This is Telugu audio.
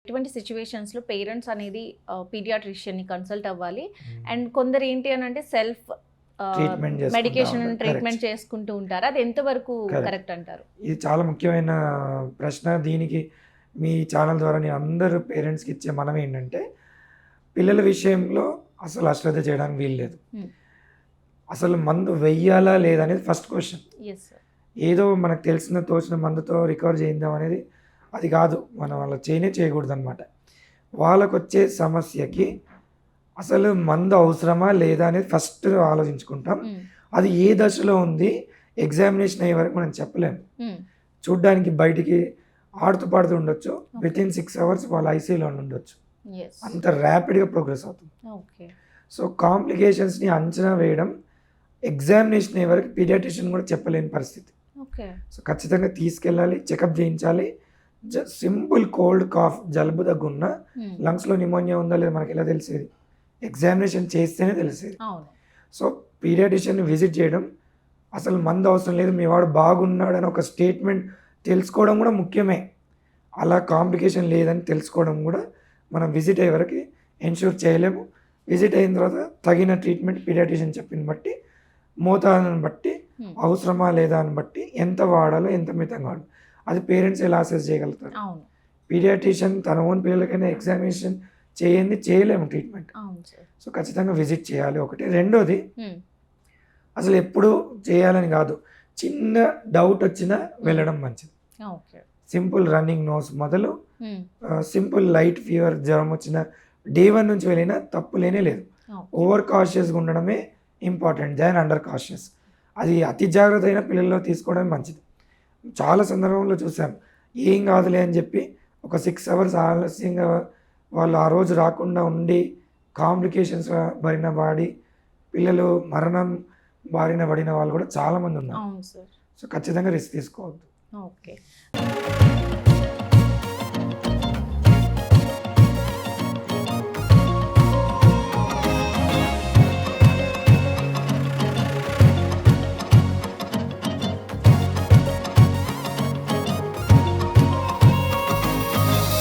ఇటువంటి సిచ్యువేషన్స్‌లో పేరెంట్స్ అనేది పీడియాట్రిషియన్‌ని కన్సల్ట్ అవ్వాలి. హ్మ్. అండ్ కొందరు ఏంటి అనంటే సెల్ఫ్ ట్రీట్మెంట్ చేసుకుంటా మెడికేషన్ ఉంటారు. Treatment correct. చేసుకుంటూ ఉంటారు. అది ఎంతవరకు కరెక్ట్. కరెక్ట్ అంటారు? ఇది చాలా ముఖ్యమైన ప్రశ్న. దీనికి మీ ఛానల్ ద్వారా నేను అందరూ పేరెంట్స్‌కి ఇచ్చే మనవి ఏంటంటే, పిల్లల విషయంలో అసలు అశ్రద్ధ చేయడానికి వీల్లేదు. హ్మ్. అసలు మందు వెయ్యాలా లేదా అనేది ఫస్ట్ క్వెషన్. Yes sir. ఏదో మనకు తెలిసిన తోచిన మందుతో రికవర్ చేద్దాం అనేది అది కాదు. మనం అలా చేయకూడదనమాట. వాళ్ళకొచ్చే సమస్యకి అసలు మందు అవసరమా లేదా అనేది ఫస్ట్ ఆలోచించుకుంటాం. హ్మ్. అది ఏ దశలో ఉంది ఎగ్జామినేషన్ అయ్యే వరకు మనం చెప్పలేము. హ్మ్. చూడ్డానికి బయటికి ఆడుతూ పాడుతూ ఉండొచ్చు. ఓకే. వితిన్ 6 అవర్స్ వాళ్ళ ఐసీయూలో ఉండొచ్చు. యెస్. అంత ర్యాపిడ్‌గా ప్రోగ్రెస్ అవుతుంది. ఓకే. సో, కాంప్లికేషన్స్‌ని అంచనా వేయడం ఎగ్జామినేషన్ అయ్యే వరకు పీడియాట్రిషియన్ కూడా చెప్పలేని పరిస్థితి. ఓకే. సో, ఖచ్చితంగా తీసుకెళ్ళాలి, చెకప్ చేయించాలి. సింపుల్ కోల్డ్, కాఫ్, జలుబు దగ్గున్నా హ్మ్. లంగ్స్‌లో నిమోనియా ఉందా లేదా మనకెలా తెలిసేది? ఎగ్జామినేషన్ చేస్తేనే తెలిసేది. అవును. సో, పీడియాట్రిషియన్‌ని విజిట్ చేయడం, అసలు మందు అవసరం లేదు, మీ వాడు బాగున్నాడని ఒక స్టేట్మెంట్ తెలుసుకోవడం కూడా ముఖ్యమే. అలా కాంప్లికేషన్ లేదని తెలుసుకోవడం కూడా మనం విజిట్ అయ్యే వరకు ఎన్ష్యూర్ చేయలేము. విజిట్ అయిన తర్వాత తగిన ట్రీట్మెంట్ పీడియాట్రిషియన్ చెప్పింది బట్టి, మోతాదుని బట్టి, హ్మ్. అవసరమా లేదా అని బట్టి ఎంత వాడాలో, ఎంత మితంగా వాడాలో అది పేరెంట్స్ ఎలా అసెస్ చేయగలుగుతారు? అవును. పీడియాట్రిషియన్ తన ఓన్ పిల్లలకైనా ఎగ్జామినేషన్ చేయలేము ట్రీట్మెంట్. అవును సార్. సో, ఖచ్చితంగా విజిట్ చేయాలి ఒకటి. రెండోది హ్మ్. అసలు ఎప్పుడు చేయాలని కాదు. చిన్న డౌట్ వచ్చినా వెళ్ళడం మంచిది. ఓకే. సింపుల్ రన్నింగ్ నోస్ మొదలు హ్మ్. సింపుల్ లైట్ ఫీవర్, జ్వరం వచ్చిన డే 1 నుంచి వెళ్ళినా తప్పు లేనే లేదు. ఓకే. ఓవర్ కాషియస్‌గా ఉండడమే ఇంపార్టెంట్ దాన్ అండర్ కాషియస్. అది అతి జాగ్రత్త అయిన పిల్లల్లో తీసుకోవడమే మంచిది. చాలా సందర్భంలో చూసాం. ఏం కాదులే అని చెప్పి ఒక 6 అవర్స్ ఆలస్యంగా వాళ్ళు ఆ రోజు రాకుండా ఉండి కాంప్లికేషన్స్ బారిన పడి పిల్లలు మరణం బారిన పడిన వాళ్ళు కూడా చాలామంది ఉన్నారు. అవును సార్. సో, ఖచ్చితంగా రిస్క్ తీసుకోవద్దు. ఓకే.